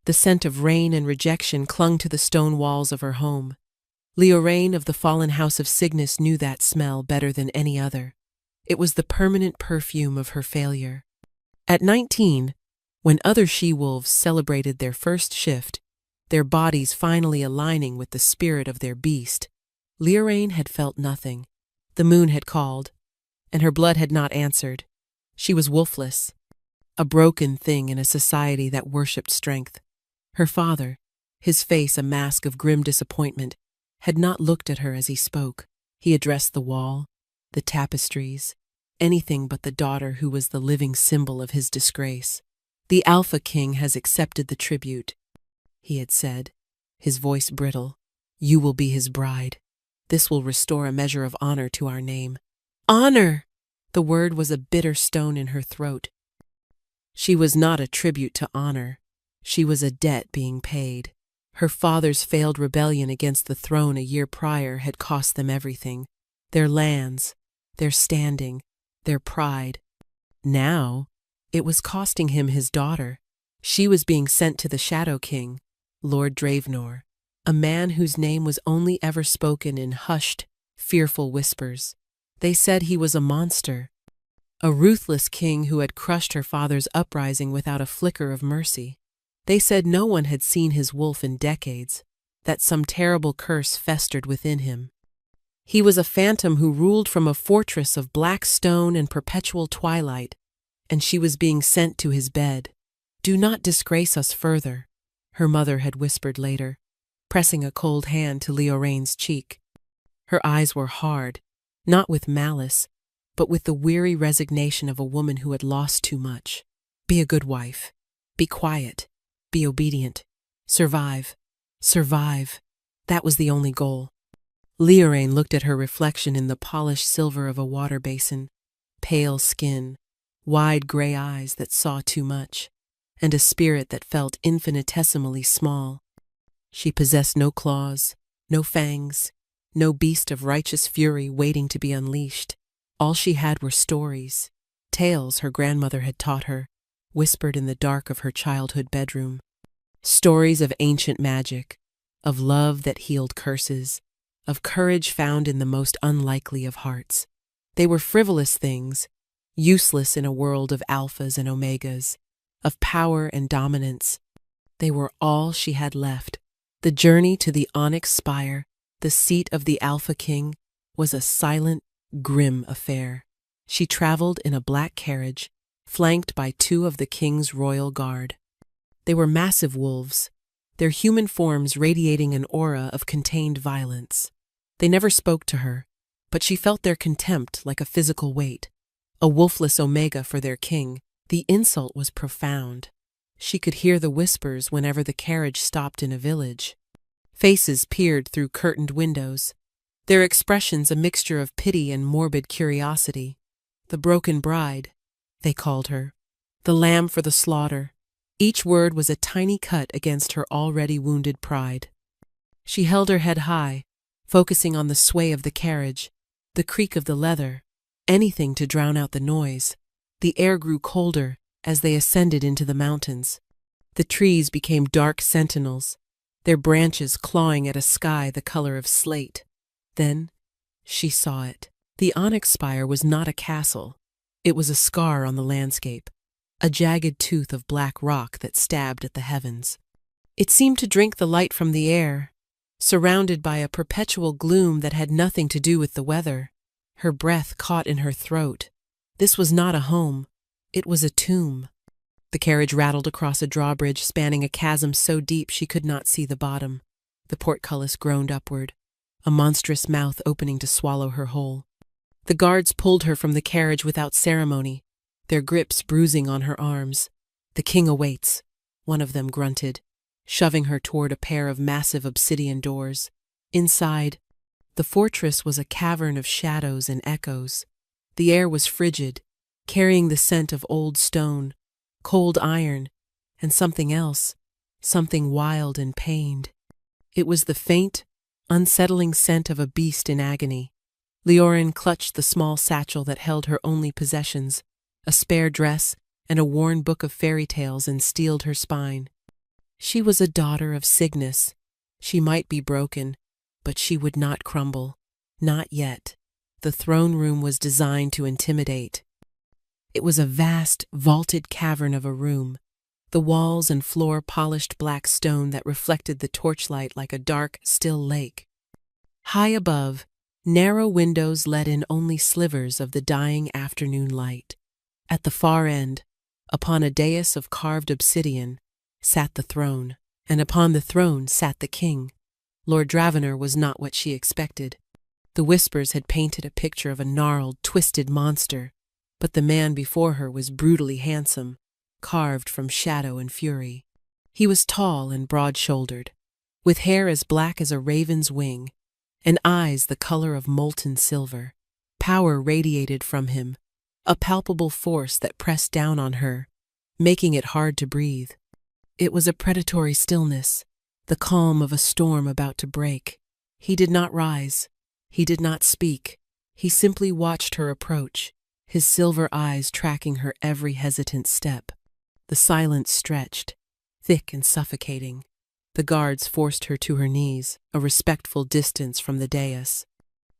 The scent of rain and rejection clung to the stone walls of her home. Leoraine of the fallen house of Cygnus knew that smell better than any other. It was the permanent perfume of her failure. At 19, when other she-wolves celebrated their first shift, their bodies finally aligning with the spirit of their beast, Leoraine had felt nothing. The moon had called, and her blood had not answered. She was wolfless, a broken thing in a society that worshipped strength. Her father, his face a mask of grim disappointment, had not looked at her as he spoke. He addressed the wall, the tapestries, anything but the daughter who was the living symbol of his disgrace. "The Alpha King has accepted the tribute," he had said, his voice brittle. "You will be his bride. This will restore a measure of honor to our name." Honor! The word was a bitter stone in her throat. She was not a tribute to honor. She was a debt being paid. Her father's failed rebellion against the throne a year prior had cost them everything: their lands, their standing, their pride. Now, it was costing him his daughter. She was being sent to the Shadow King, Lord Dravenor, a man whose name was only ever spoken in hushed, fearful whispers. They said he was a monster, a ruthless king who had crushed her father's uprising without a flicker of mercy. They said no one had seen his wolf in decades, that some terrible curse festered within him. He was a phantom who ruled from a fortress of black stone and perpetual twilight, and she was being sent to his bed. "Do not disgrace us further," her mother had whispered later, pressing a cold hand to Leoraine's cheek. Her eyes were hard, not with malice, but with the weary resignation of a woman who had lost too much. "Be a good wife. Be quiet. Be obedient. Survive. Survive." That was the only goal. Leoraine looked at her reflection in the polished silver of a water basin. Pale skin, wide gray eyes that saw too much, and a spirit that felt infinitesimally small. She possessed no claws, no fangs, no beast of righteous fury waiting to be unleashed. All she had were stories, tales her grandmother had taught her, whispered in the dark of her childhood bedroom. Stories of ancient magic, of love that healed curses, of courage found in the most unlikely of hearts. They were frivolous things, useless in a world of alphas and omegas, of power and dominance. They were all she had left. The journey to the onyx spire, the seat of the Alpha King, was a silent, grim affair. She traveled in a black carriage, flanked by two of the king's royal guard. They were massive wolves, their human forms radiating an aura of contained violence. They never spoke to her, but she felt their contempt like a physical weight. A wolfless omega for their king, the insult was profound. She could hear the whispers whenever the carriage stopped in a village. Faces peered through curtained windows, their expressions a mixture of pity and morbid curiosity. The broken bride, they called her. The lamb for the slaughter. Each word was a tiny cut against her already wounded pride. She held her head high, focusing on the sway of the carriage, the creak of the leather, anything to drown out the noise. The air grew colder as they ascended into the mountains. The trees became dark sentinels, their branches clawing at a sky the color of slate. Then she saw it. The onyx spire was not a castle. It was a scar on the landscape, a jagged tooth of black rock that stabbed at the heavens. It seemed to drink the light from the air, surrounded by a perpetual gloom that had nothing to do with the weather. Her breath caught in her throat. This was not a home. It was a tomb. The carriage rattled across a drawbridge spanning a chasm so deep she could not see the bottom. The portcullis groaned upward, a monstrous mouth opening to swallow her whole. The guards pulled her from the carriage without ceremony, their grips bruising on her arms. "The king awaits," one of them grunted, shoving her toward a pair of massive obsidian doors. Inside, the fortress was a cavern of shadows and echoes. The air was frigid, carrying the scent of old stone, cold iron, and something else, something wild and pained. It was the faint, unsettling scent of a beast in agony. Leoraine clutched the small satchel that held her only possessions, a spare dress and a worn book of fairy tales, and steeled her spine. She was a daughter of Cygnus. She might be broken, but she would not crumble. Not yet. The throne room was designed to intimidate. It was a vast, vaulted cavern of a room, the walls and floor polished black stone that reflected the torchlight like a dark, still lake. High above, narrow windows let in only slivers of the dying afternoon light. At the far end, upon a dais of carved obsidian, sat the throne, and upon the throne sat the king. Lord Dravenor was not what she expected. The whispers had painted a picture of a gnarled, twisted monster, but the man before her was brutally handsome, carved from shadow and fury. He was tall and broad-shouldered, with hair as black as a raven's wing, and eyes the color of molten silver. Power radiated from him, a palpable force that pressed down on her, making it hard to breathe. It was a predatory stillness, the calm of a storm about to break. He did not rise. He did not speak. He simply watched her approach, his silver eyes tracking her every hesitant step. The silence stretched, thick and suffocating. The guards forced her to her knees, a respectful distance from the dais.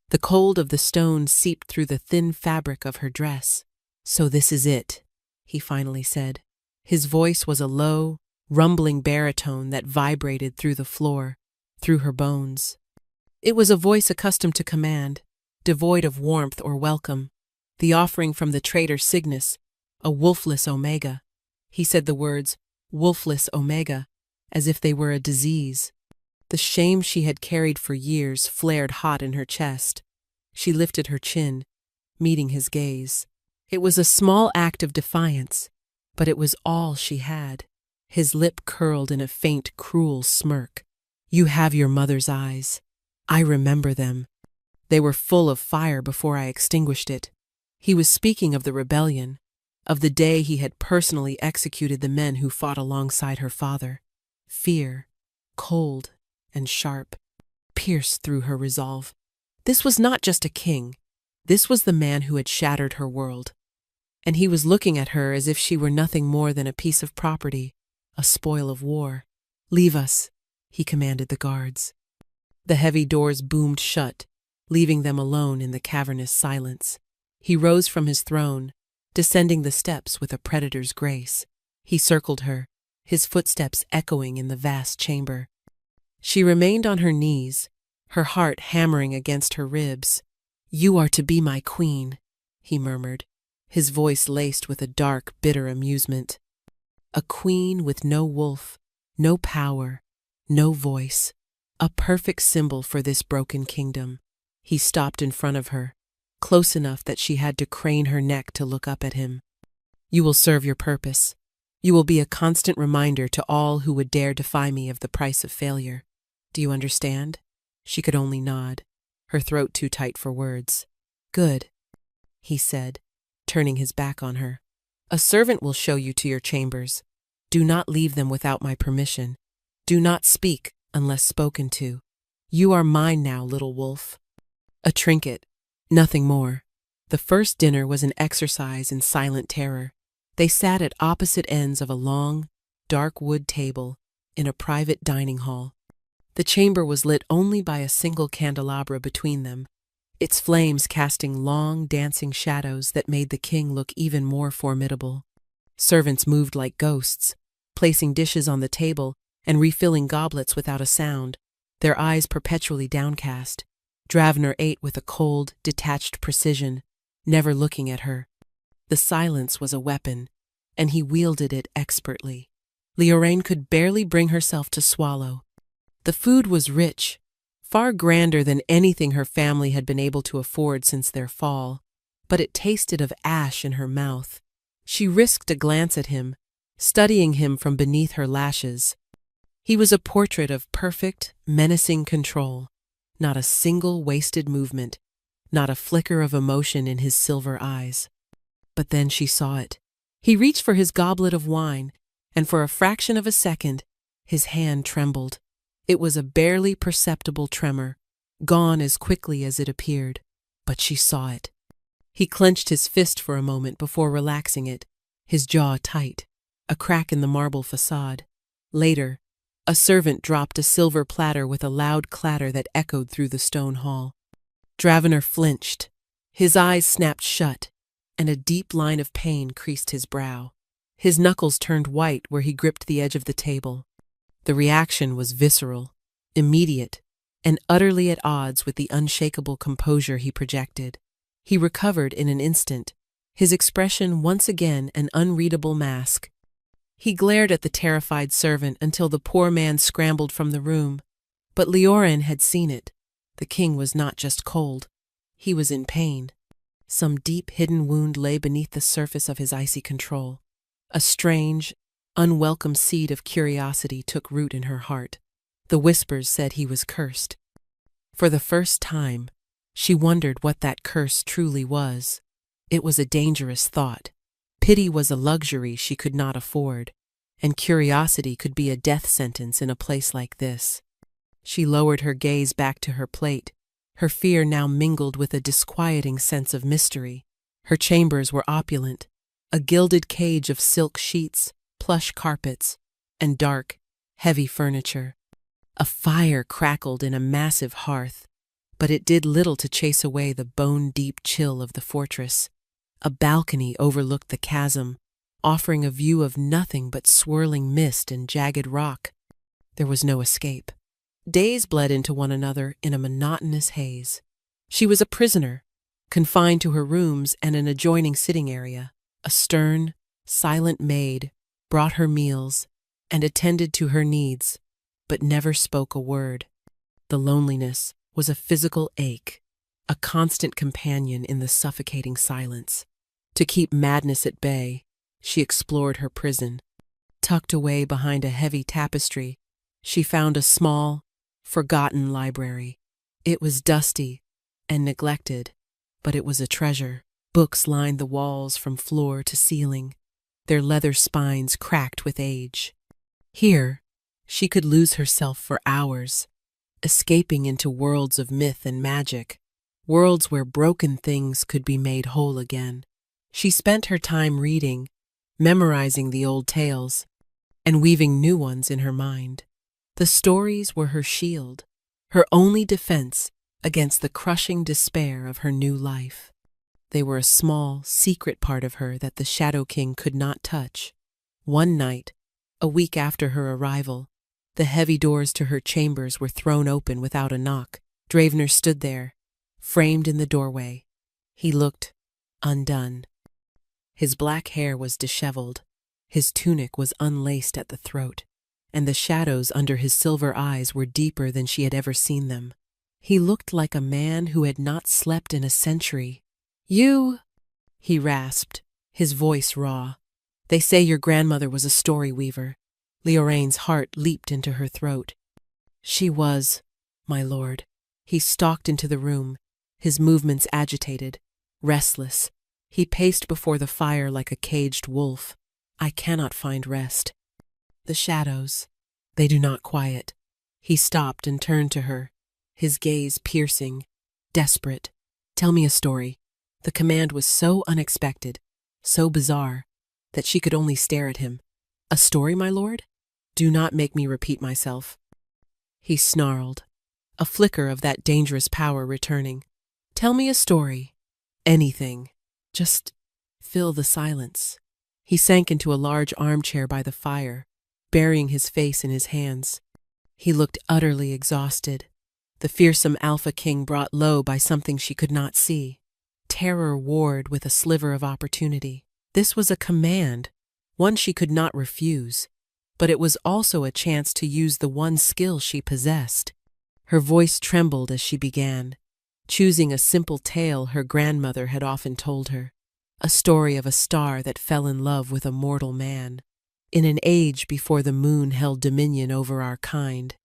The cold of the stone seeped through the thin fabric of her dress. "So this is it," he finally said. His voice was a low, rumbling baritone that vibrated through the floor, through her bones. It was a voice accustomed to command, devoid of warmth or welcome. The offering from the traitor Cygnus, a wolfless omega. He said the words, wolfless omega, as if they were a disease. The shame she had carried for years flared hot in her chest. She lifted her chin, meeting his gaze. It was a small act of defiance, but it was all she had. His lip curled in a faint, cruel smirk. "You have your mother's eyes. I remember them. They were full of fire before I extinguished it." He was speaking of the rebellion, of the day he had personally executed the men who fought alongside her father. Fear, cold and sharp, pierced through her resolve. This was not just a king. This was the man who had shattered her world. And he was looking at her as if she were nothing more than a piece of property, a spoil of war. "Leave us," he commanded the guards. The heavy doors boomed shut, leaving them alone in the cavernous silence. He rose from his throne, descending the steps with a predator's grace. He circled her, his footsteps echoing in the vast chamber. She remained on her knees, her heart hammering against her ribs. "You are to be my queen," he murmured, his voice laced with a dark, bitter amusement. A queen with no wolf, no power, no voice. A perfect symbol for this broken kingdom. He stopped in front of her, close enough that she had to crane her neck to look up at him. "You will serve your purpose. You will be a constant reminder to all who would dare defy me of the price of failure. Do you understand?" She could only nod, her throat too tight for words. "Good," he said, turning his back on her. "A servant will show you to your chambers. Do not leave them without my permission. Do not speak unless spoken to. You are mine now, little wolf." A trinket, nothing more. The first dinner was an exercise in silent terror. They sat at opposite ends of a long, dark wood table in a private dining hall. The chamber was lit only by a single candelabra between them, its flames casting long, dancing shadows that made the king look even more formidable. Servants moved like ghosts, placing dishes on the table and refilling goblets without a sound, their eyes perpetually downcast. Dravenor ate with a cold, detached precision, never looking at her. The silence was a weapon, and he wielded it expertly. Leoraine could barely bring herself to swallow. The food was rich, far grander than anything her family had been able to afford since their fall, but it tasted of ash in her mouth. She risked a glance at him, studying him from beneath her lashes. He was a portrait of perfect, menacing control. Not a single wasted movement, not a flicker of emotion in his silver eyes. But then she saw it. He reached for his goblet of wine, and for a fraction of a second, his hand trembled. It was a barely perceptible tremor, gone as quickly as it appeared, but she saw it. He clenched his fist for a moment before relaxing it, his jaw tight, a crack in the marble facade. Later, A servant dropped a silver platter with a loud clatter that echoed through the stone hall. Dravener flinched. His eyes snapped shut, and a deep line of pain creased his brow. His knuckles turned white where he gripped the edge of the table. The reaction was visceral, immediate, and utterly at odds with the unshakable composure he projected. He recovered in an instant, his expression once again an unreadable mask. He glared at the terrified servant until the poor man scrambled from the room. But Leorin had seen it. The king was not just cold. He was in pain. Some deep hidden wound lay beneath the surface of his icy control. A strange, unwelcome seed of curiosity took root in her heart. The whispers said he was cursed. For the first time, she wondered what that curse truly was. It was a dangerous thought. Pity was a luxury she could not afford, and curiosity could be a death sentence in a place like this. She lowered her gaze back to her plate, her fear now mingled with a disquieting sense of mystery. Her chambers were opulent, a gilded cage of silk sheets, plush carpets, and dark, heavy furniture. A fire crackled in a massive hearth, but it did little to chase away the bone-deep chill of the fortress. A balcony overlooked the chasm, offering a view of nothing but swirling mist and jagged rock. There was no escape. Days bled into one another in a monotonous haze. She was a prisoner, confined to her rooms and an adjoining sitting area. A stern, silent maid brought her meals and attended to her needs, but never spoke a word. The loneliness was a physical ache, a constant companion in the suffocating silence. To keep madness at bay, she explored her prison. Tucked away behind a heavy tapestry, she found a small, forgotten library. It was dusty and neglected, but it was a treasure. Books lined the walls from floor to ceiling, their leather spines cracked with age. Here, she could lose herself for hours, escaping into worlds of myth and magic, worlds where broken things could be made whole again. She spent her time reading, memorizing the old tales, and weaving new ones in her mind. The stories were her shield, her only defense against the crushing despair of her new life. They were a small, secret part of her that the Shadow King could not touch. One night, a week after her arrival, the heavy doors to her chambers were thrown open without a knock. Dravener stood there, framed in the doorway. He looked undone. His black hair was disheveled, his tunic was unlaced at the throat, and the shadows under his silver eyes were deeper than she had ever seen them. He looked like a man who had not slept in a century. "You," he rasped, his voice raw. "They say your grandmother was a story weaver." Leorain's heart leaped into her throat. "She was, my lord." He stalked into the room, his movements agitated, restless. He paced before the fire like a caged wolf. "I cannot find rest. The shadows, they do not quiet." He stopped and turned to her, his gaze piercing, desperate. "Tell me a story." The command was so unexpected, so bizarre, that she could only stare at him. "A story, my lord? Do not make me repeat myself." He snarled, a flicker of that dangerous power returning. "Tell me a story. Anything. Just fill the silence." He sank into a large armchair by the fire, burying his face in his hands. He looked utterly exhausted, the fearsome Alpha King brought low by something she could not see. Terror warred with a sliver of opportunity. This was a command, one she could not refuse, but it was also a chance to use the one skill she possessed. Her voice trembled as she began, choosing a simple tale her grandmother had often told her, a story of a star that fell in love with a mortal man, in an age before the moon held dominion over our kind.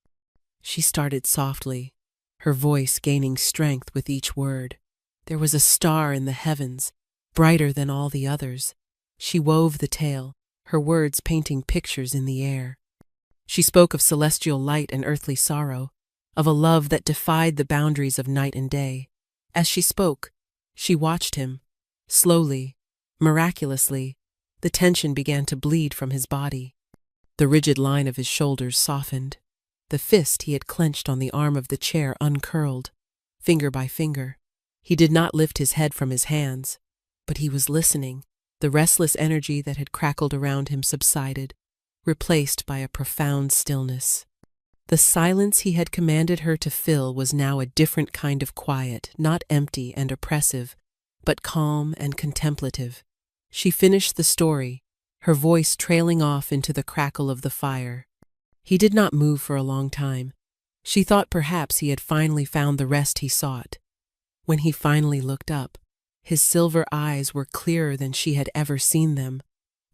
She started softly, her voice gaining strength with each word. There was a star in the heavens, brighter than all the others. She wove the tale, her words painting pictures in the air. She spoke of celestial light and earthly sorrow, of a love that defied the boundaries of night and day. As she spoke, she watched him. Slowly, miraculously, the tension began to bleed from his body. The rigid line of his shoulders softened. The fist he had clenched on the arm of the chair uncurled, finger by finger. He did not lift his head from his hands, but he was listening. The restless energy that had crackled around him subsided, replaced by a profound stillness. The silence he had commanded her to fill was now a different kind of quiet, not empty and oppressive, but calm and contemplative. She finished the story, her voice trailing off into the crackle of the fire. He did not move for a long time. She thought perhaps he had finally found the rest he sought. When he finally looked up, his silver eyes were clearer than she had ever seen them.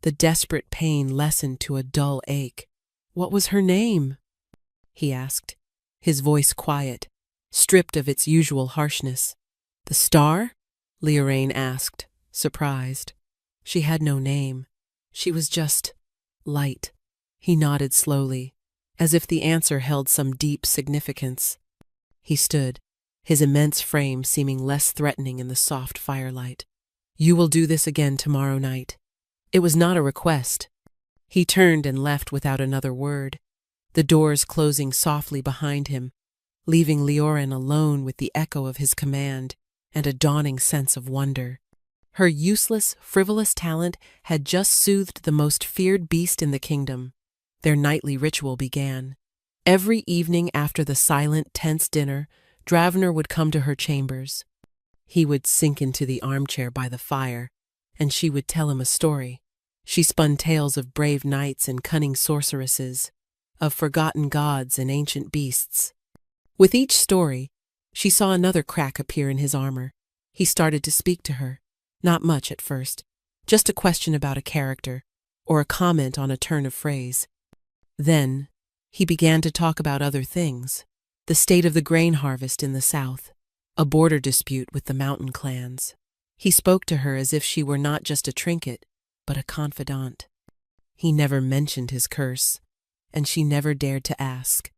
The desperate pain lessened to a dull ache. "What was her name?" he asked, his voice quiet, stripped of its usual harshness. "The star?" Leoraine asked, surprised. She had no name. She was just light. He nodded slowly, as if the answer held some deep significance. He stood, his immense frame seeming less threatening in the soft firelight. "You will do this again tomorrow night." It was not a request. He turned and left without another word, the doors closing softly behind him, leaving Leoraine alone with the echo of his command and a dawning sense of wonder. Her useless, frivolous talent had just soothed the most feared beast in the kingdom. Their nightly ritual began. Every evening after the silent, tense dinner, Dravenor would come to her chambers. He would sink into the armchair by the fire, and she would tell him a story. She spun tales of brave knights and cunning sorceresses, of forgotten gods and ancient beasts. With each story, she saw another crack appear in his armor. He started to speak to her, not much at first, just a question about a character, or a comment on a turn of phrase. Then, he began to talk about other things, the state of the grain harvest in the south, a border dispute with the mountain clans. He spoke to her as if she were not just a trinket, but a confidant. He never mentioned his curse, and she never dared to ask.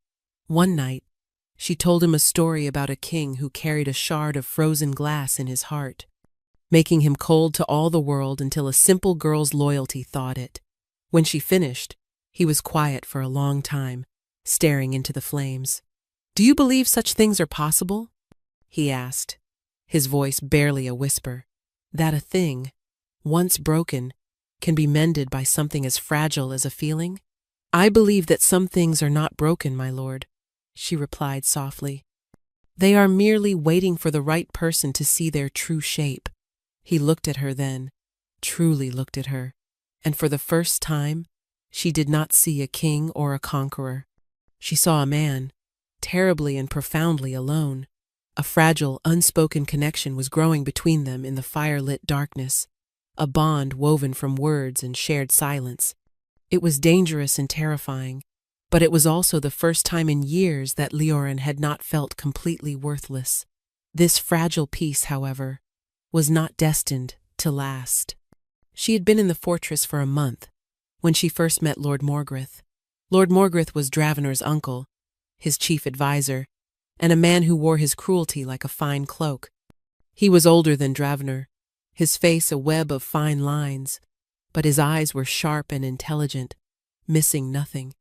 One night, she told him a story about a king who carried a shard of frozen glass in his heart, making him cold to all the world until a simple girl's loyalty thawed it. When she finished, he was quiet for a long time, staring into the flames. "Do you believe such things are possible?" he asked, his voice barely a whisper. "That a thing, once broken, can be mended by something as fragile as a feeling?" "I believe that some things are not broken, my lord," she replied softly. "They are merely waiting for the right person to see their true shape." He looked at her then, truly looked at her, and for the first time, she did not see a king or a conqueror. She saw a man, terribly and profoundly alone. A fragile, unspoken connection was growing between them in the fire-lit darkness, a bond woven from words and shared silence. It was dangerous and terrifying, but it was also the first time in years that Leoraine had not felt completely worthless. This fragile peace, however, was not destined to last. She had been in the fortress for a month when she first met Lord Morgrith. Lord Morgrith was Dravenor's uncle, his chief advisor, and a man who wore his cruelty like a fine cloak. He was older than Dravenor, his face a web of fine lines, but his eyes were sharp and intelligent, missing nothing.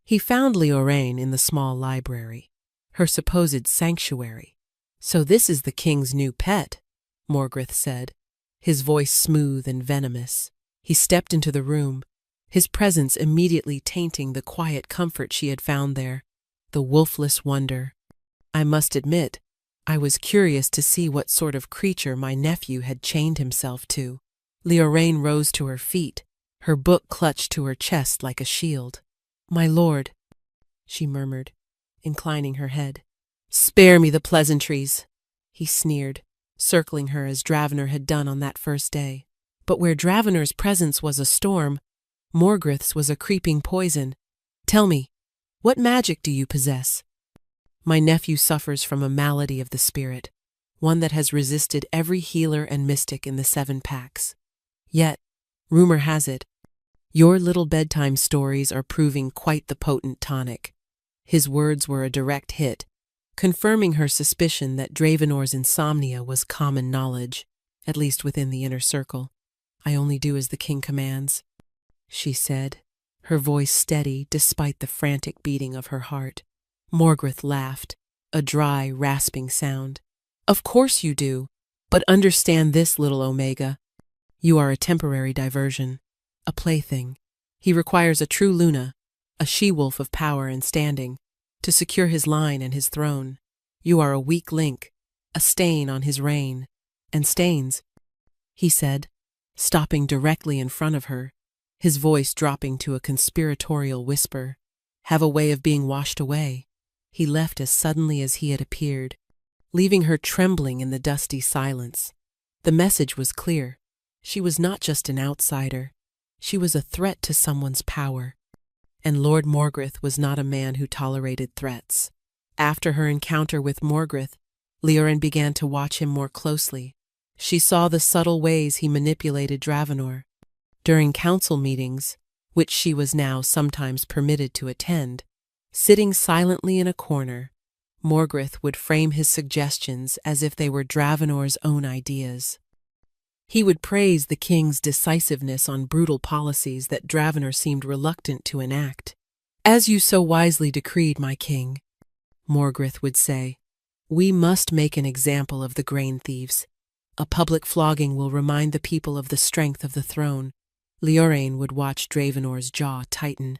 He found Leoraine in the small library, her supposed sanctuary. "So this is the king's new pet," Morgrith said, his voice smooth and venomous. He stepped into the room, his presence immediately tainting the quiet comfort she had found there, the wolfless wonder. "I must admit, I was curious to see what sort of creature my nephew had chained himself to." Leoraine rose to her feet, her book clutched to her chest like a shield. "My lord," she murmured, inclining her head. "Spare me the pleasantries," he sneered, circling her as Dravenor had done on that first day. But where Dravenor's presence was a storm, Morgrith's was a creeping poison. "Tell me, what magic do you possess?" "My nephew suffers from a malady of the spirit, one that has resisted every healer and mystic in the 7 packs. Yet, rumor has it, your little bedtime stories are proving quite the potent tonic." His words were a direct hit, confirming her suspicion that Dravenor's insomnia was common knowledge, at least within the inner circle. "I only do as the king commands," she said, her voice steady despite the frantic beating of her heart. Morgrith laughed, a dry, rasping sound. Of course you do, but understand this, little Omega. You are a temporary diversion, a plaything. He requires a true Luna, a she-wolf of power and standing, to secure his line and his throne. You are a weak link, a stain on his reign. And stains, he said, stopping directly in front of her, his voice dropping to a conspiratorial whisper, have a way of being washed away. He left as suddenly as he had appeared, leaving her trembling in the dusty silence. The message was clear. She was not just an outsider. She was a threat to someone's power. And Lord Morgrith was not a man who tolerated threats. After her encounter with Morgrith, Leorin began to watch him more closely. She saw the subtle ways he manipulated Dravenor. During council meetings, which she was now sometimes permitted to attend, sitting silently in a corner, Morgrith would frame his suggestions as if they were Dravenor's own ideas. He would praise the king's decisiveness on brutal policies that Dravenor seemed reluctant to enact. As you so wisely decreed, my king, Morgrith would say, we must make an example of the grain thieves. A public flogging will remind the people of the strength of the throne. Leorin would watch Dravenor's jaw tighten.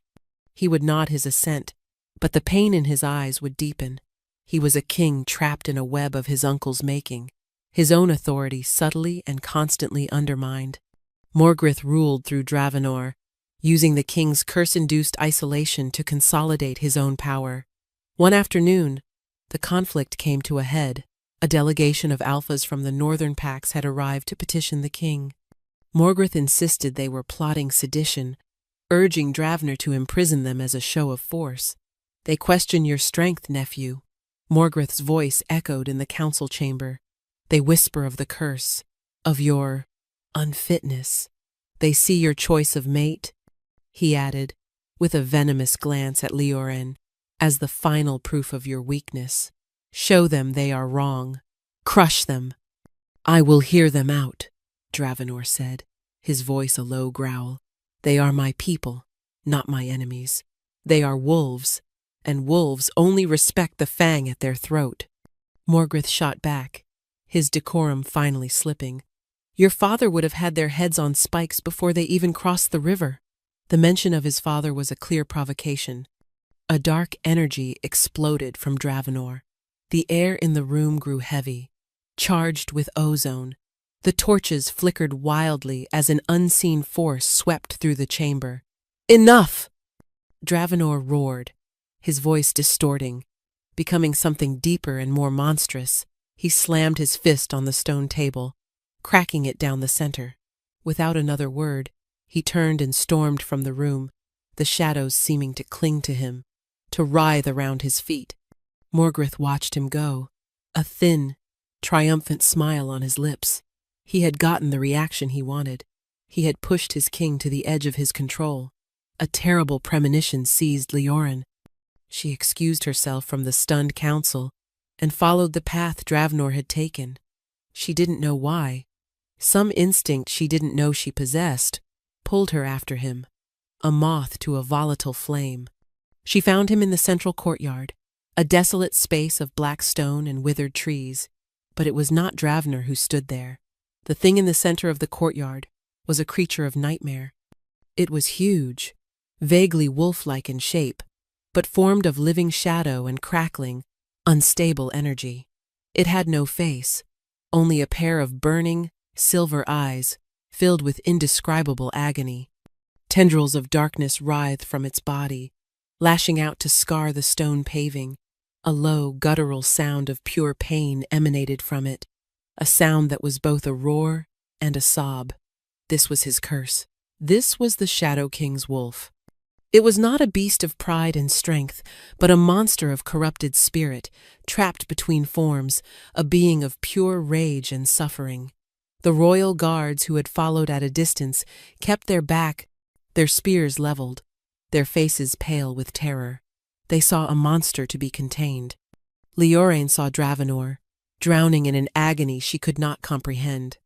He would nod his assent, but the pain in his eyes would deepen. He was a king trapped in a web of his uncle's making, his own authority subtly and constantly undermined. Morgrith ruled through Dravenor, using the king's curse-induced isolation to consolidate his own power. One afternoon, the conflict came to a head. A delegation of Alphas from the northern packs had arrived to petition the king. Morgrith insisted they were plotting sedition, urging Dravenor to imprison them as a show of force. They question your strength, nephew. Morgrith's voice echoed in the council chamber. They whisper of the curse, of your unfitness. They see your choice of mate, he added, with a venomous glance at Leorin, as the final proof of your weakness. Show them they are wrong. Crush them. I will hear them out, Dravenor said, his voice a low growl. They are my people, not my enemies. They are wolves, and wolves only respect the fang at their throat. Morgrith shot back, his decorum finally slipping. Your father would have had their heads on spikes before they even crossed the river. The mention of his father was a clear provocation. A dark energy exploded from Dravenor. The air in the room grew heavy, charged with ozone. The torches flickered wildly as an unseen force swept through the chamber. Enough! Dravenor roared, his voice distorting, becoming something deeper and more monstrous. He slammed his fist on the stone table, cracking it down the center. Without another word, he turned and stormed from the room, the shadows seeming to cling to him, to writhe around his feet. Morgrith watched him go, a thin, triumphant smile on his lips. He had gotten the reaction he wanted. He had pushed his king to the edge of his control. A terrible premonition seized Leorin. She excused herself from the stunned council and followed the path Dravenor had taken. She didn't know why. Some instinct she didn't know she possessed pulled her after him, a moth to a volatile flame. She found him in the central courtyard, a desolate space of black stone and withered trees, but it was not Dravenor who stood there. The thing in the center of the courtyard was a creature of nightmare. It was huge, vaguely wolf-like in shape, but formed of living shadow and crackling, unstable energy. It had no face, only a pair of burning, silver eyes filled with indescribable agony. Tendrils of darkness writhed from its body, lashing out to scar the stone paving. A low, guttural sound of pure pain emanated from it, a sound that was both a roar and a sob. This was his curse. This was the Shadow King's wolf. It was not a beast of pride and strength, but a monster of corrupted spirit, trapped between forms, a being of pure rage and suffering. The royal guards who had followed at a distance kept their back, their spears leveled, their faces pale with terror. They saw a monster to be contained. Leorin saw Dravenor, drowning in an agony she could not comprehend.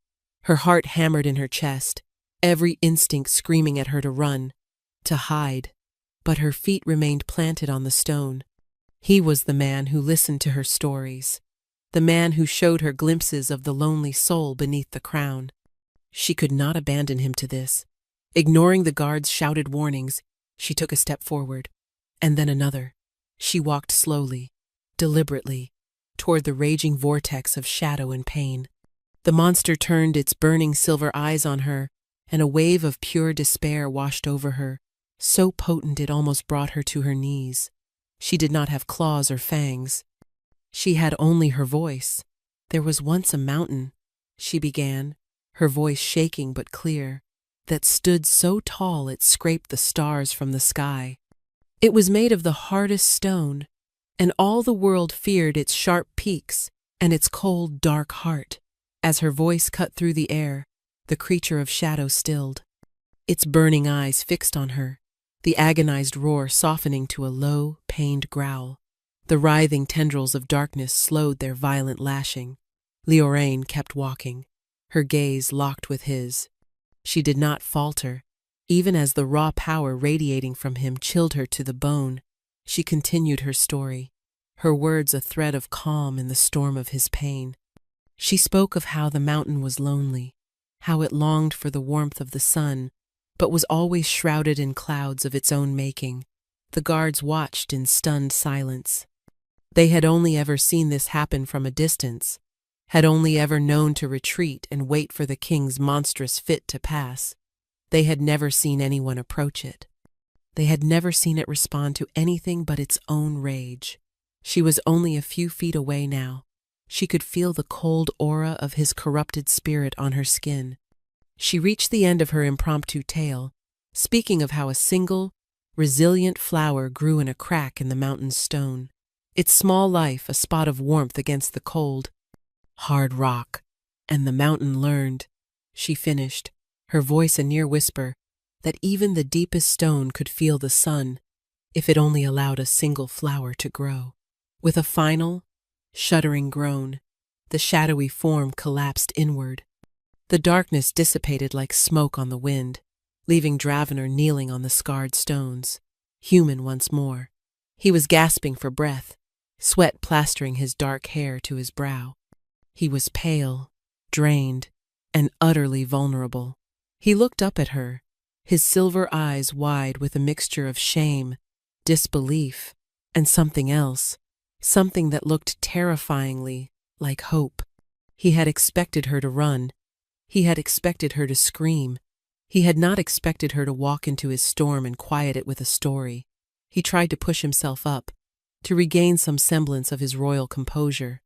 Her heart hammered in her chest, every instinct screaming at her to run. to hide, but her feet remained planted on the stone. He was the man who listened to her stories, the man who showed her glimpses of the lonely soul beneath the crown. She could not abandon him to this. Ignoring the guard's shouted warnings, she took a step forward, and then another. She walked slowly, deliberately, toward the raging vortex of shadow and pain. The monster turned its burning silver eyes on her, and a wave of pure despair washed over her, so potent it almost brought her to her knees. She did not have claws or fangs. She had only her voice. "There was once a mountain," she began, her voice shaking but clear, "that stood so tall it scraped the stars from the sky. It was made of the hardest stone, and all the world feared its sharp peaks and its cold, dark heart." As her voice cut through the air, the creature of shadow stilled, its burning eyes fixed on her, the agonized roar softening to a low, pained growl. The writhing tendrils of darkness slowed their violent lashing. Leoraine kept walking, her gaze locked with his. She did not falter, even as the raw power radiating from him chilled her to the bone. She continued her story, her words a thread of calm in the storm of his pain. She spoke of how the mountain was lonely, how it longed for the warmth of the sun, but was always shrouded in clouds of its own making. The guards watched in stunned silence. They had only ever seen this happen from a distance, had only ever known to retreat and wait for the king's monstrous fit to pass. They had never seen anyone approach it. They had never seen it respond to anything but its own rage. She was only a few feet away now. She could feel the cold aura of his corrupted spirit on her skin. She reached the end of her impromptu tale, speaking of how a single, resilient flower grew in a crack in the mountain's stone, its small life a spot of warmth against the cold, hard rock. "And the mountain learned," she finished, her voice a near whisper, "that even the deepest stone could feel the sun, if it only allowed a single flower to grow." With a final, shuddering groan, the shadowy form collapsed inward. The darkness dissipated like smoke on the wind, leaving Dravener kneeling on the scarred stones, human once more. He was gasping for breath, sweat plastering his dark hair to his brow. He was pale, drained, and utterly vulnerable. He looked up at her, his silver eyes wide with a mixture of shame, disbelief, and something else, something that looked terrifyingly like hope. He had expected her to run. He had expected her to scream. He had not expected her to walk into his storm and quiet it with a story. He tried to push himself up, to regain some semblance of his royal composure.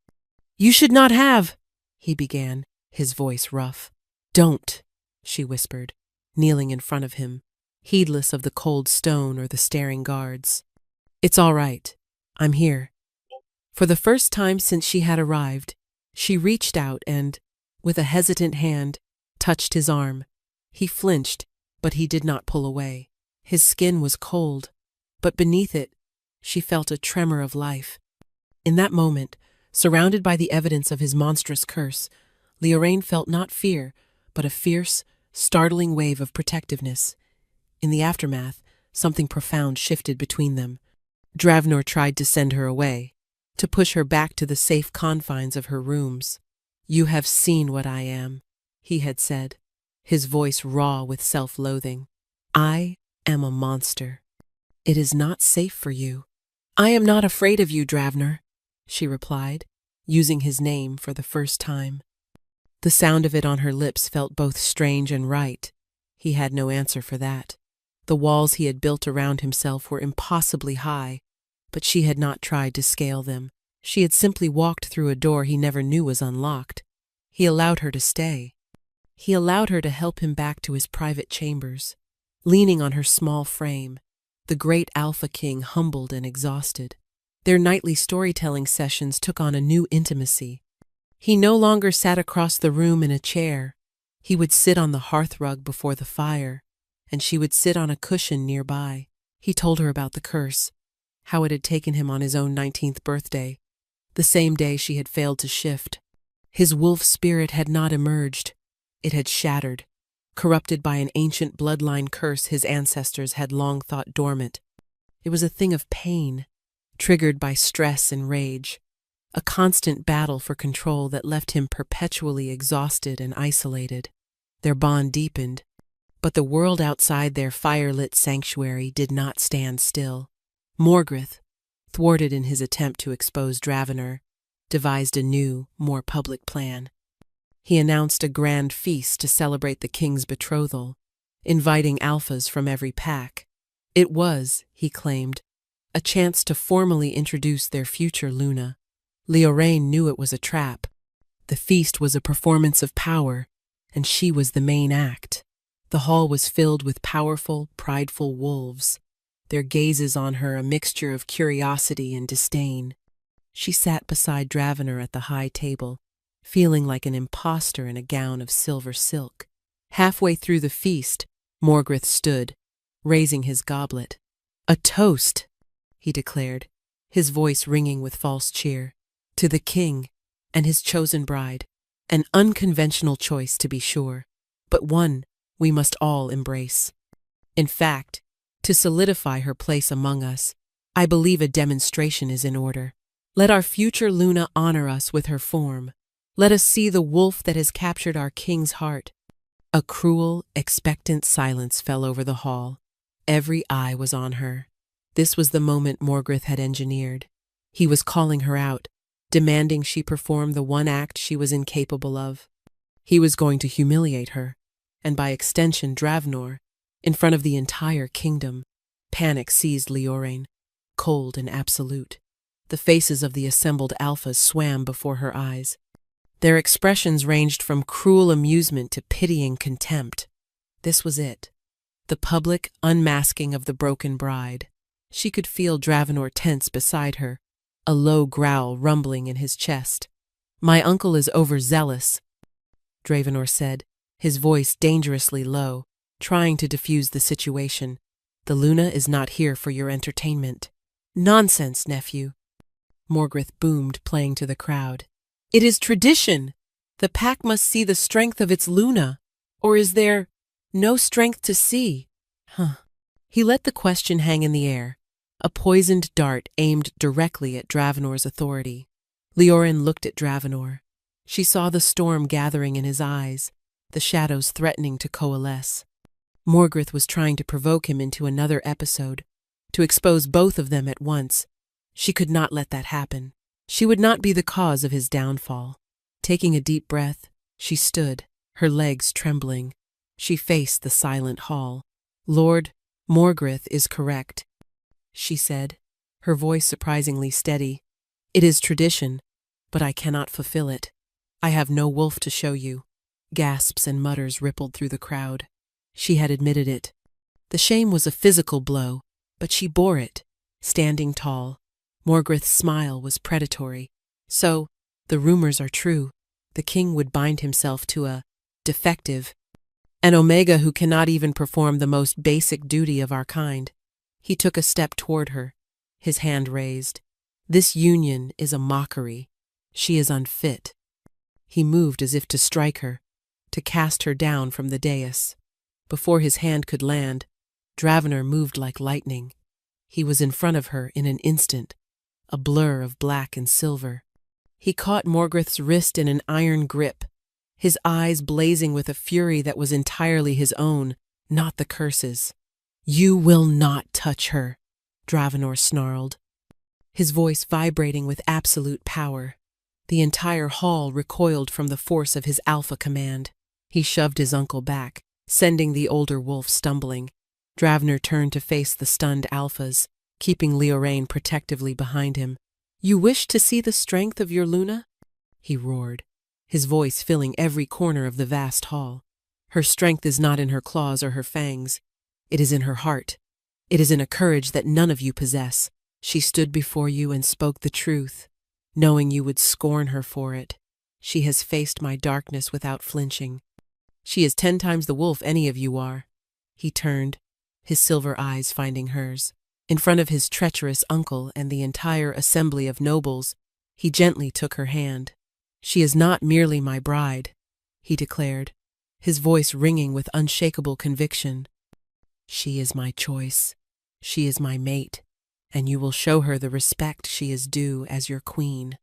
"You should not have," he began, his voice rough. "Don't," she whispered, kneeling in front of him, heedless of the cold stone or the staring guards. "It's all right. I'm here." For the first time since she had arrived, she reached out and, with a hesitant hand, touched his arm. He flinched, but he did not pull away. His skin was cold, but beneath it, she felt a tremor of life. In that moment, surrounded by the evidence of his monstrous curse, Leoraine felt not fear, but a fierce, startling wave of protectiveness. In the aftermath, something profound shifted between them. Dravener tried to send her away, to push her back to the safe confines of her rooms. "You have seen what I am," he had said, his voice raw with self-loathing. "I am a monster. It is not safe for you." "I am not afraid of you, Dravener," she replied, using his name for the first time. The sound of it on her lips felt both strange and right. He had no answer for that. The walls he had built around himself were impossibly high, but she had not tried to scale them. She had simply walked through a door he never knew was unlocked. He allowed her to stay. He allowed her to help him back to his private chambers, leaning on her small frame, the great Alpha King humbled and exhausted. Their nightly storytelling sessions took on a new intimacy. He no longer sat across the room in a chair. He would sit on the hearthrug before the fire, and she would sit on a cushion nearby. He told her about the curse, how it had taken him on his own 19th birthday, the same day she had failed to shift. His wolf spirit had not emerged. It had shattered, corrupted by an ancient bloodline curse his ancestors had long thought dormant. It was a thing of pain, triggered by stress and rage, a constant battle for control that left him perpetually exhausted and isolated. Their bond deepened, but the world outside their fire-lit sanctuary did not stand still. Morgrith, thwarted in his attempt to expose Dravenor, devised a new, more public plan. He announced a grand feast to celebrate the king's betrothal, inviting alphas from every pack. It was, he claimed, a chance to formally introduce their future Luna. Leoraine knew it was a trap. The feast was a performance of power, and she was the main act. The hall was filled with powerful, prideful wolves, their gazes on her a mixture of curiosity and disdain. She sat beside Dravenor at the high table, feeling like an impostor in a gown of silver silk. Halfway through the feast, Morgrith stood, raising his goblet. "A toast," he declared, his voice ringing with false cheer. "To the king and his chosen bride. An unconventional choice, to be sure, but one we must all embrace. In fact, to solidify her place among us, I believe a demonstration is in order. Let our future Luna honor us with her form. Let us see the wolf that has captured our king's heart." A cruel, expectant silence fell over the hall. Every eye was on her. This was the moment Morgrith had engineered. He was calling her out, demanding she perform the one act she was incapable of. He was going to humiliate her, and by extension Dravenor, in front of the entire kingdom. Panic seized Leoraine, cold and absolute. The faces of the assembled alphas swam before her eyes. Their expressions ranged from cruel amusement to pitying contempt. This was it, the public unmasking of the broken bride. She could feel Dravenor tense beside her, a low growl rumbling in his chest. "My uncle is overzealous," Dravenor said, his voice dangerously low, trying to diffuse the situation. "The Luna is not here for your entertainment." "Nonsense, nephew," Morgrith boomed, playing to the crowd. "It is tradition. The pack must see the strength of its Luna. Or is there no strength to see?" He let the question hang in the air, a poisoned dart aimed directly at Dravenor's authority. Leoraine looked at Dravenor. She saw the storm gathering in his eyes, the shadows threatening to coalesce. Morgrith was trying to provoke him into another episode, to expose both of them at once. She could not let that happen. She would not be the cause of his downfall. Taking a deep breath, she stood, her legs trembling. She faced the silent hall. "Lord Morgrith is correct," she said, her voice surprisingly steady. "It is tradition, but I cannot fulfill it. I have no wolf to show you." Gasps and mutters rippled through the crowd. She had admitted it. The shame was a physical blow, but she bore it, standing tall. Morgrith's smile was predatory. "So, the rumors are true. The king would bind himself to a defective, an omega who cannot even perform the most basic duty of our kind." He took a step toward her, his hand raised. "This union is a mockery. She is unfit." He moved as if to strike her, to cast her down from the dais. Before his hand could land, Dravenor moved like lightning. He was in front of her in an instant, a blur of black and silver. He caught Morgrith's wrist in an iron grip, his eyes blazing with a fury that was entirely his own, not the curse's. "You will not touch her," Dravenor snarled, his voice vibrating with absolute power. The entire hall recoiled from the force of his alpha command. He shoved his uncle back, sending the older wolf stumbling. Dravenor turned to face the stunned alphas, keeping Leoraine protectively behind him. "You wish to see the strength of your Luna?" he roared, his voice filling every corner of the vast hall. "Her strength is not in her claws or her fangs. It is in her heart. It is in a courage that none of you possess. She stood before you and spoke the truth, knowing you would scorn her for it. She has faced my darkness without flinching. She is 10 times the wolf any of you are." He turned, his silver eyes finding hers. In front of his treacherous uncle and the entire assembly of nobles, he gently took her hand. "She is not merely my bride," he declared, his voice ringing with unshakable conviction. She is my choice. She is my mate, and you will show her the respect she is due as your queen.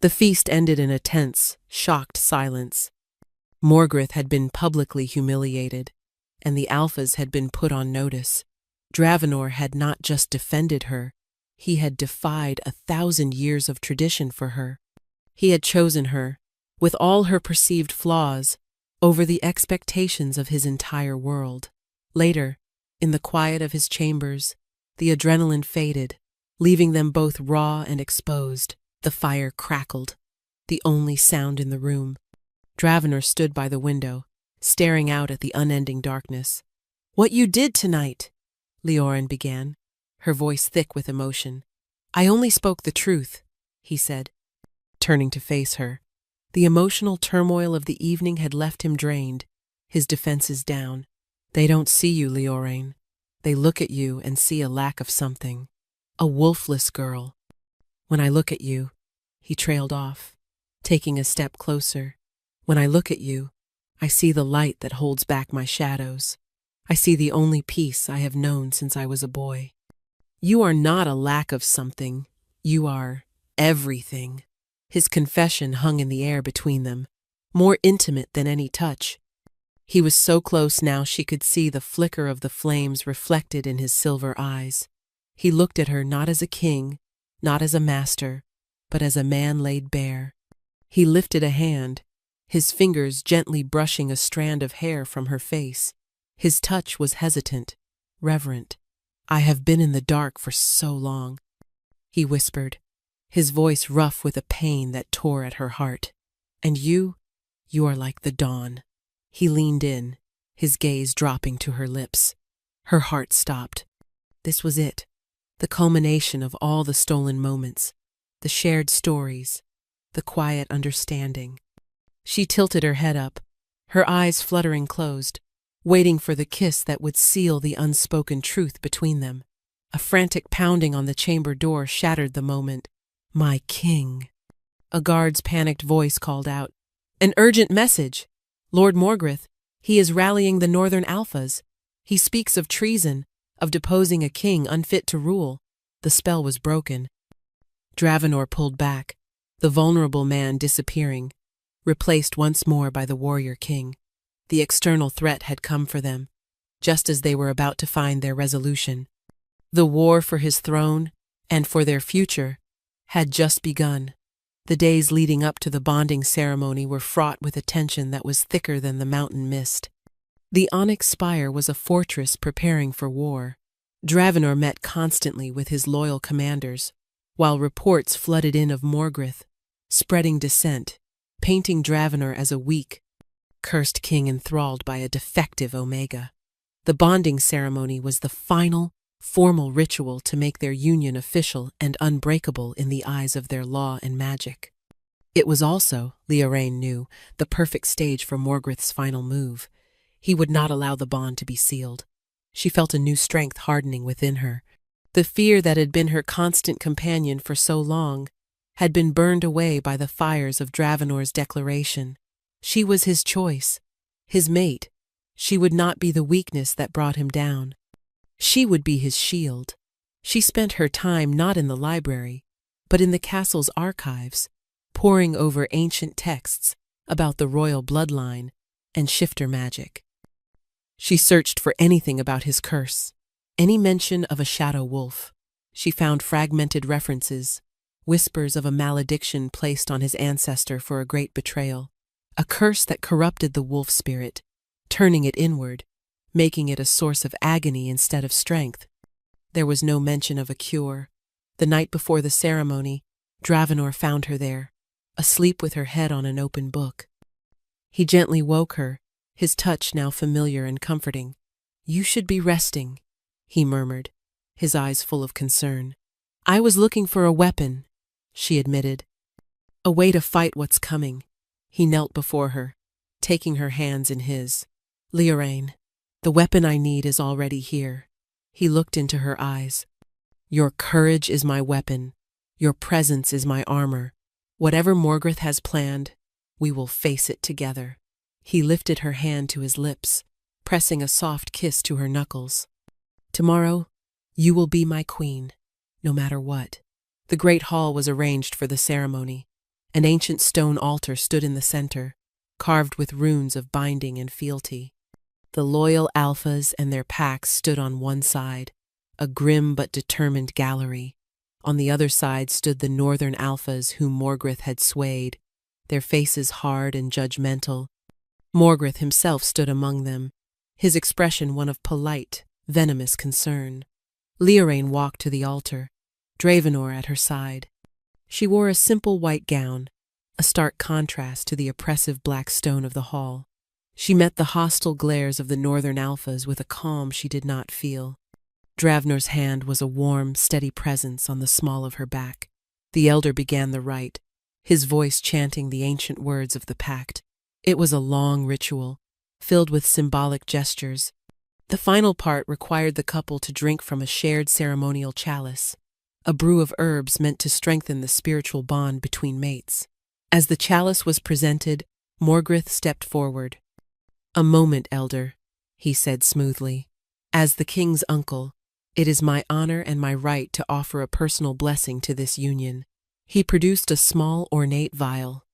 The feast ended in a tense, shocked silence. Morgrith had been publicly humiliated, and the Alphas had been put on notice. Dravenor had not just defended her, he had defied 1,000 years of tradition for her. He had chosen her, with all her perceived flaws, over the expectations of his entire world. Later, in the quiet of his chambers, the adrenaline faded, leaving them both raw and exposed. The fire crackled, the only sound in the room. Dravenor stood by the window, staring out at the unending darkness. "What you did tonight," Leorin began, her voice thick with emotion. "I only spoke the truth," he said, turning to face her. The emotional turmoil of the evening had left him drained, his defenses down. "They don't see you, Leorin. They look at you and see a lack of something. A wolfless girl. When I look at you," he trailed off, taking a step closer. "When I look at you, I see the light that holds back my shadows. I see the only peace I have known since I was a boy. You are not a lack of something. You are everything." His confession hung in the air between them, more intimate than any touch. He was so close now she could see the flicker of the flames reflected in his silver eyes. He looked at her not as a king, not as a master, but as a man laid bare. He lifted a hand, his fingers gently brushing a strand of hair from her face. His touch was hesitant, reverent. "I have been in the dark for so long," he whispered, his voice rough with a pain that tore at her heart. "And you are like the dawn." He leaned in, his gaze dropping to her lips. Her heart stopped. This was it, the culmination of all the stolen moments, the shared stories, the quiet understanding. She tilted her head up, her eyes fluttering closed, waiting for the kiss that would seal the unspoken truth between them. A frantic pounding on the chamber door shattered the moment. "My king!" A guard's panicked voice called out. "An urgent message! Lord Morgrith, he is rallying the northern Alphas. He speaks of treason, of deposing a king unfit to rule." The spell was broken. Dravenor pulled back, the vulnerable man disappearing, replaced once more by the warrior king. The external threat had come for them, just as they were about to find their resolution. The war for his throne, and for their future, had just begun. The days leading up to the bonding ceremony were fraught with a tension that was thicker than the mountain mist. The onyx spire was a fortress preparing for war. Dravenor met constantly with his loyal commanders, while reports flooded in of Morgrith, spreading dissent, painting Dravenor as a weak, cursed king enthralled by a defective Omega. The bonding ceremony was the final, formal ritual to make their union official and unbreakable in the eyes of their law and magic. It was also, Leorin knew, the perfect stage for Morgrith's final move. He would not allow the bond to be sealed. She felt a new strength hardening within her. The fear that had been her constant companion for so long had been burned away by the fires of Dravenor's declaration. She was his choice, his mate. She would not be the weakness that brought him down. She would be his shield. She spent her time not in the library, but in the castle's archives, poring over ancient texts about the royal bloodline and shifter magic. She searched for anything about his curse, any mention of a shadow wolf. She found fragmented references, whispers of a malediction placed on his ancestor for a great betrayal, a curse that corrupted the wolf spirit, turning it inward, making it a source of agony instead of strength. There was no mention of a cure. The night before the ceremony, Dravenor found her there, asleep with her head on an open book. He gently woke her, his touch now familiar and comforting. "You should be resting," he murmured, his eyes full of concern. "I was looking for a weapon," she admitted. "A way to fight what's coming." He knelt before her, taking her hands in his. "Leorin, the weapon I need is already here." He looked into her eyes. "Your courage is my weapon. Your presence is my armor. Whatever Morgrith has planned, we will face it together." He lifted her hand to his lips, pressing a soft kiss to her knuckles. "Tomorrow, you will be my queen, no matter what." The great hall was arranged for the ceremony. An ancient stone altar stood in the center, carved with runes of binding and fealty. The loyal Alphas and their packs stood on one side, a grim but determined gallery. On the other side stood the northern Alphas whom Morgrith had swayed, their faces hard and judgmental. Morgrith himself stood among them, his expression one of polite, venomous concern. Leoraine walked to the altar, Dravenor at her side. She wore a simple white gown, a stark contrast to the oppressive black stone of the hall. She met the hostile glares of the northern Alphas with a calm she did not feel. Dravenor's hand was a warm, steady presence on the small of her back. The elder began the rite, his voice chanting the ancient words of the pact. It was a long ritual, filled with symbolic gestures. The final part required the couple to drink from a shared ceremonial chalice, a brew of herbs meant to strengthen the spiritual bond between mates. As the chalice was presented, Morgrith stepped forward. "A moment, elder," he said smoothly. "As the king's uncle, it is my honor and my right to offer a personal blessing to this union." He produced a small, ornate vial,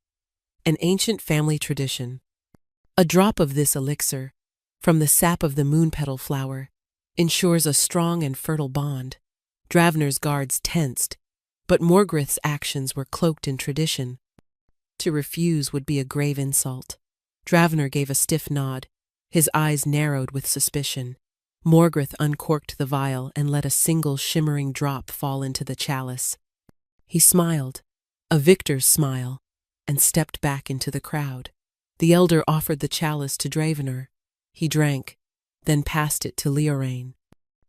an ancient family tradition. A drop of this elixir, from the sap of the moon-petal flower, ensures a strong and fertile bond. Dravenor's guards tensed, but Morgrith's actions were cloaked in tradition. To refuse would be a grave insult. Dravenor gave a stiff nod, his eyes narrowed with suspicion. Morgrith uncorked the vial and let a single shimmering drop fall into the chalice. He smiled, a victor's smile, and stepped back into the crowd. The elder offered the chalice to Dravenor. He drank, then passed it to Leoraine.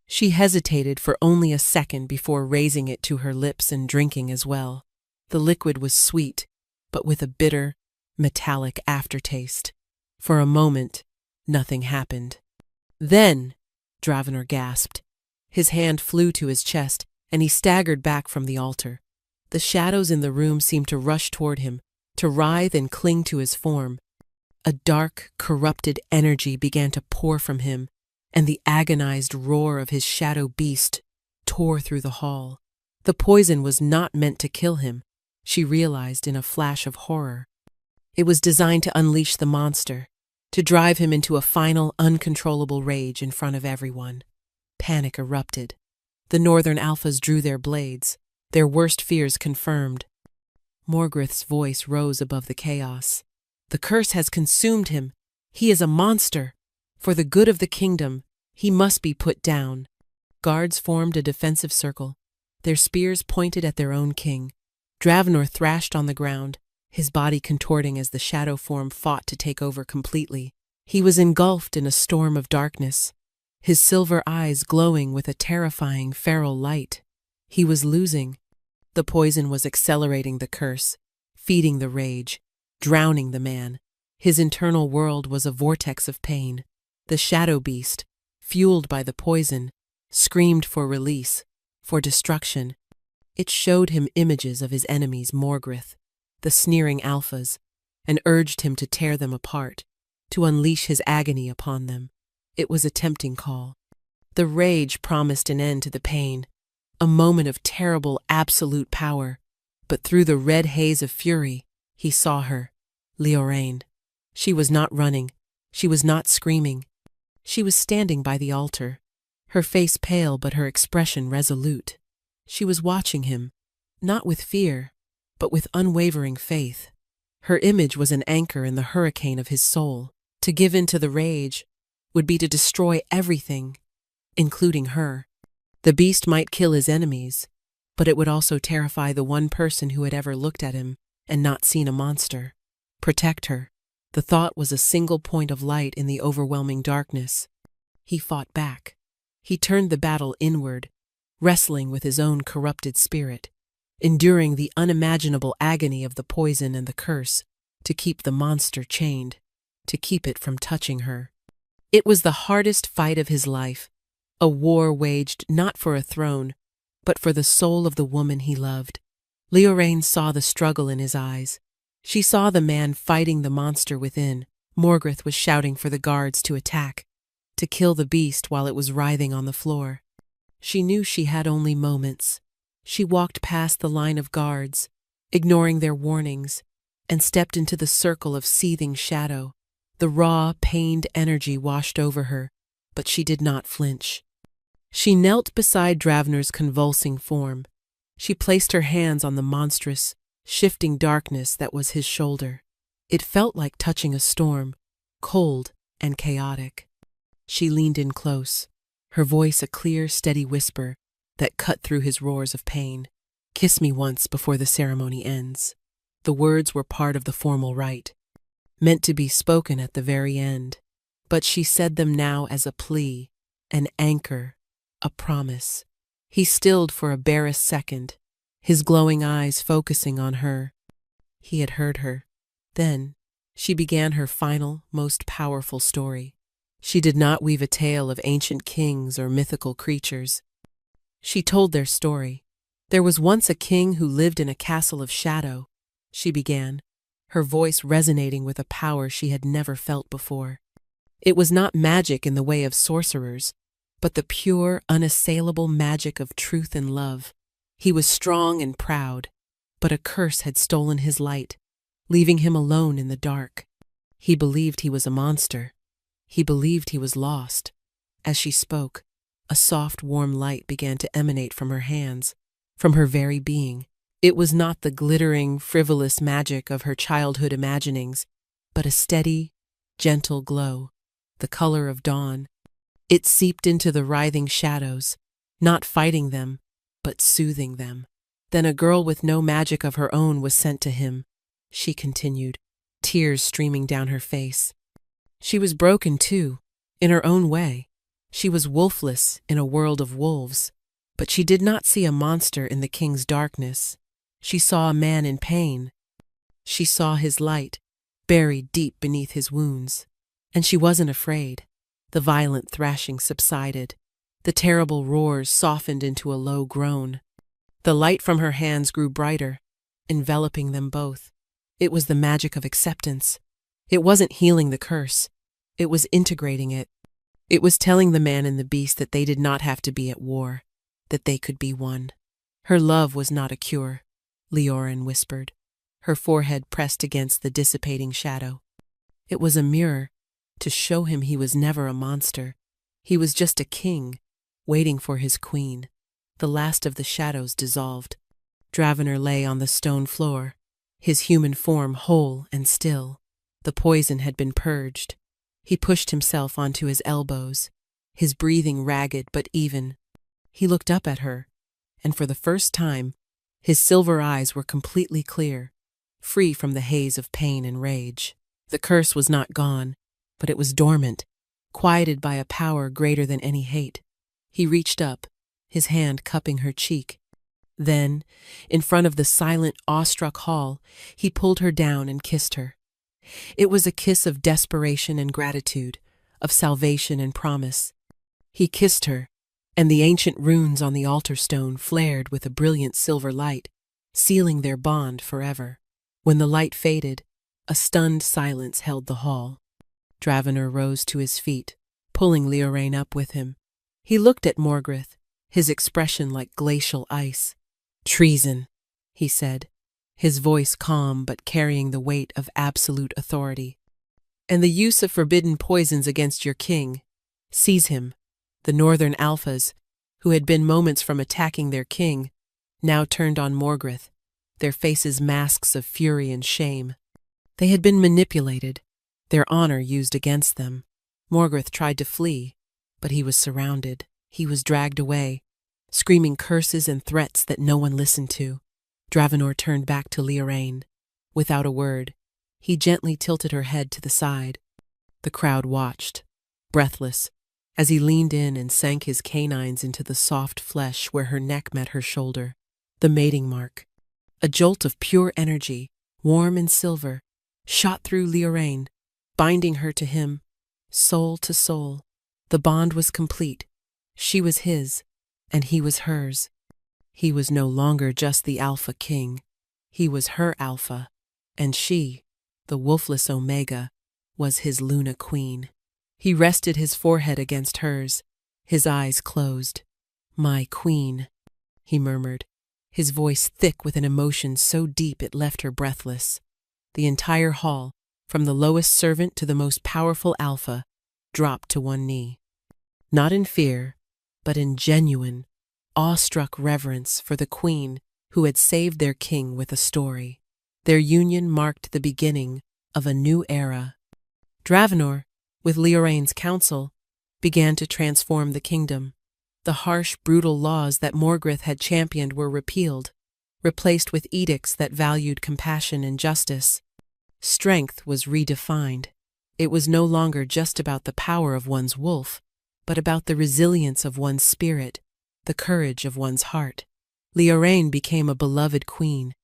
She hesitated for only a second before raising it to her lips and drinking as well. The liquid was sweet, but with a bitter, metallic aftertaste. For a moment, nothing happened. "Then," Dravenor gasped. His hand flew to his chest, and he staggered back from the altar. The shadows in the room seemed to rush toward him, to writhe and cling to his form. A dark, corrupted energy began to pour from him, and the agonized roar of his shadow beast tore through the hall. The poison was not meant to kill him, she realized in a flash of horror. It was designed to unleash the monster, to drive him into a final, uncontrollable rage in front of everyone. Panic erupted. The northern Alphas drew their blades, their worst fears confirmed. Morgrith's voice rose above the chaos. "The curse has consumed him. He is a monster. For the good of the kingdom, he must be put down." Guards formed a defensive circle, their spears pointed at their own king. Dravenor thrashed on the ground, his body contorting as the shadow form fought to take over completely. He was engulfed in a storm of darkness, his silver eyes glowing with a terrifying feral light. He was losing. The poison was accelerating the curse, feeding the rage, drowning the man. His internal world was a vortex of pain. The shadow beast, fueled by the poison, screamed for release, for destruction. It showed him images of his enemies, Morgrith, the sneering Alphas, and urged him to tear them apart, to unleash his agony upon them. It was a tempting call. The rage promised an end to the pain, a moment of terrible, absolute power. But through the red haze of fury, he saw her, Leoraine. She was not running. She was not screaming. She was standing by the altar, her face pale but her expression resolute. She was watching him, not with fear, but with unwavering faith. Her image was an anchor in the hurricane of his soul. To give in to the rage would be to destroy everything, including her. The beast might kill his enemies, but it would also terrify the one person who had ever looked at him and not seen a monster. Protect her. The thought was a single point of light in the overwhelming darkness. He fought back. He turned the battle inward, wrestling with his own corrupted spirit, enduring the unimaginable agony of the poison and the curse to keep the monster chained, to keep it from touching her. It was the hardest fight of his life, a war waged not for a throne, but for the soul of the woman he loved. Leoraine saw the struggle in his eyes. She saw the man fighting the monster within, Morgrith was shouting for the guards to attack, to kill the beast while it was writhing on the floor. She knew she had only moments. She walked past the line of guards, ignoring their warnings, and stepped into the circle of seething shadow. The raw, pained energy washed over her, but she did not flinch. She knelt beside Dravner's convulsing form. She placed her hands on the monstrous, shifting darkness that was his shoulder. It felt like touching a storm, cold and chaotic. She leaned in close, her voice a clear, steady whisper that cut through his roars of pain. "Kiss me once before the ceremony ends." The words were part of the formal rite, meant to be spoken at the very end. But she said them now as a plea, an anchor, a promise. He stilled for a barest second, his glowing eyes focusing on her. He had heard her. Then, she began her final, most powerful story. She did not weave a tale of ancient kings or mythical creatures. She told their story. "There was once a king who lived in a castle of shadow," she began, her voice resonating with a power she had never felt before. It was not magic in the way of sorcerers, but the pure, unassailable magic of truth and love. He was strong and proud, but a curse had stolen his light, leaving him alone in the dark. He believed he was a monster. He believed he was lost. As she spoke, a soft, warm light began to emanate from her hands, from her very being. It was not the glittering, frivolous magic of her childhood imaginings, but a steady, gentle glow, the color of dawn. It seeped into the writhing shadows, not fighting them, but soothing them. Then a girl with no magic of her own was sent to him, she continued, tears streaming down her face. She was broken too, in her own way. She was wolfless in a world of wolves, but she did not see a monster in the king's darkness. She saw a man in pain. She saw his light, buried deep beneath his wounds. And she wasn't afraid. The violent thrashing subsided. The terrible roars softened into a low groan. The light from her hands grew brighter, enveloping them both. It was the magic of acceptance. It wasn't healing the curse. It was integrating it. It was telling the man and the beast that they did not have to be at war, that they could be one. Her love was not a cure, Leorin whispered, her forehead pressed against the dissipating shadow. It was a mirror to show him he was never a monster. He was just a king, waiting for his queen. The last of the shadows dissolved. Dravener lay on the stone floor, his human form whole and still. The poison had been purged. He pushed himself onto his elbows, his breathing ragged but even. He looked up at her, and for the first time, his silver eyes were completely clear, free from the haze of pain and rage. The curse was not gone, but it was dormant, quieted by a power greater than any hate. He reached up, his hand cupping her cheek. Then, in front of the silent, awestruck hall, he pulled her down and kissed her. It was a kiss of desperation and gratitude, of salvation and promise. He kissed her, and the ancient runes on the altar stone flared with a brilliant silver light, sealing their bond forever. When the light faded, a stunned silence held the hall. Dravener rose to his feet, pulling Leorain up with him. He looked at Morgrith, his expression like glacial ice. "Treason," he said, his voice calm but carrying the weight of absolute authority. "And the use of forbidden poisons against your king. Seize him." The northern Alphas, who had been moments from attacking their king, now turned on Morgrith, their faces masks of fury and shame. They had been manipulated, their honor used against them. Morgrith tried to flee, but he was surrounded. He was dragged away, screaming curses and threats that no one listened to. Dravenor turned back to Leorain. Without a word, he gently tilted her head to the side. The crowd watched, breathless, as he leaned in and sank his canines into the soft flesh where her neck met her shoulder. The mating mark. A jolt of pure energy, warm and silver, shot through Leorain, binding her to him, soul to soul. The bond was complete. She was his, and he was hers. He was no longer just the Alpha King. He was her Alpha, and she, the wolfless Omega, was his Luna Queen. He rested his forehead against hers, his eyes closed. "My queen," he murmured, his voice thick with an emotion so deep it left her breathless. The entire hall, from the lowest servant to the most powerful Alpha, dropped to one knee. Not in fear, but in genuine, awestruck reverence for the queen who had saved their king with a story. Their union marked the beginning of a new era. Dravenor, with Leoraine's counsel, began to transform the kingdom. The harsh, brutal laws that Morgrith had championed were repealed, replaced with edicts that valued compassion and justice. Strength was redefined. It was no longer just about the power of one's wolf, but about the resilience of one's spirit, the courage of one's heart. Leoraine became a beloved queen.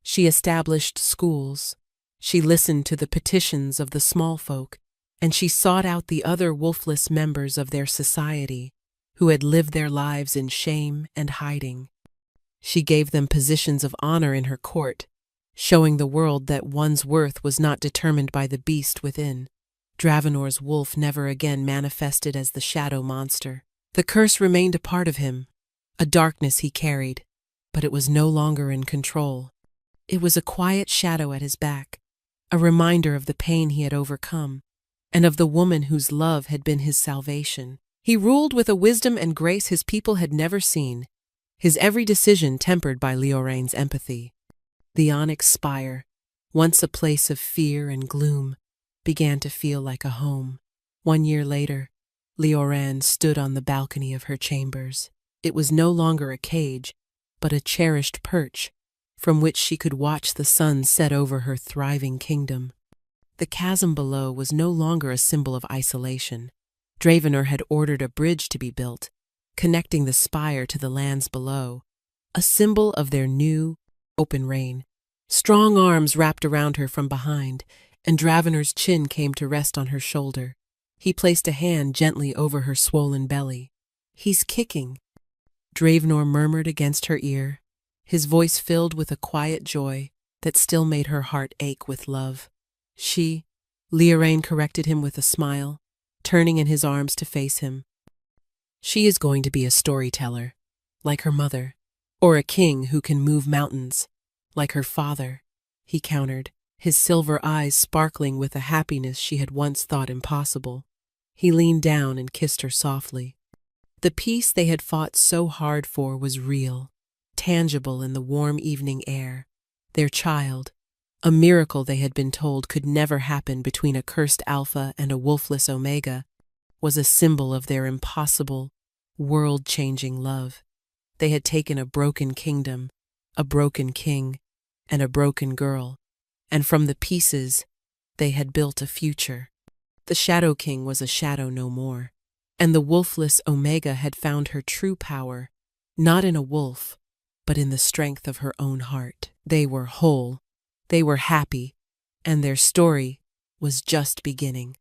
She established schools. She listened to the petitions of the small folk, and she sought out the other wolfless members of their society who had lived their lives in shame and hiding. She gave them positions of honor in her court, showing the world that one's worth was not determined by the beast within. Dravenor's wolf never again manifested as the shadow monster. The curse remained a part of him, a darkness he carried, but it was no longer in control. It was a quiet shadow at his back, a reminder of the pain he had overcome, and of the woman whose love had been his salvation. He ruled with a wisdom and grace his people had never seen, his every decision tempered by Leoraine's empathy. The onyx spire, once a place of fear and gloom, began to feel like a home. 1 year later, Leoraine stood on the balcony of her chambers. It was no longer a cage, but a cherished perch, from which she could watch the sun set over her thriving kingdom. The chasm below was no longer a symbol of isolation. Dravenor had ordered a bridge to be built, connecting the spire to the lands below, a symbol of their new, open reign. Strong arms wrapped around her from behind, and Dravenor's chin came to rest on her shoulder. He placed a hand gently over her swollen belly. "He's kicking," Dravenor murmured against her ear, his voice filled with a quiet joy that still made her heart ache with love. Leoraine corrected him with a smile, turning in his arms to face him. "She is going to be a storyteller, like her mother, or a king who can move mountains, like her father," he countered, his silver eyes sparkling with a happiness she had once thought impossible. He leaned down and kissed her softly. The peace they had fought so hard for was real, tangible in the warm evening air. Their child, a miracle they had been told could never happen between a cursed Alpha and a wolfless Omega, was a symbol of their impossible, world-changing love. They had taken a broken kingdom, a broken king, and a broken girl, and from the pieces they had built a future. The Shadow King was a shadow no more, and the wolfless Omega had found her true power, not in a wolf, but in the strength of her own heart. They were whole, they were happy, and their story was just beginning.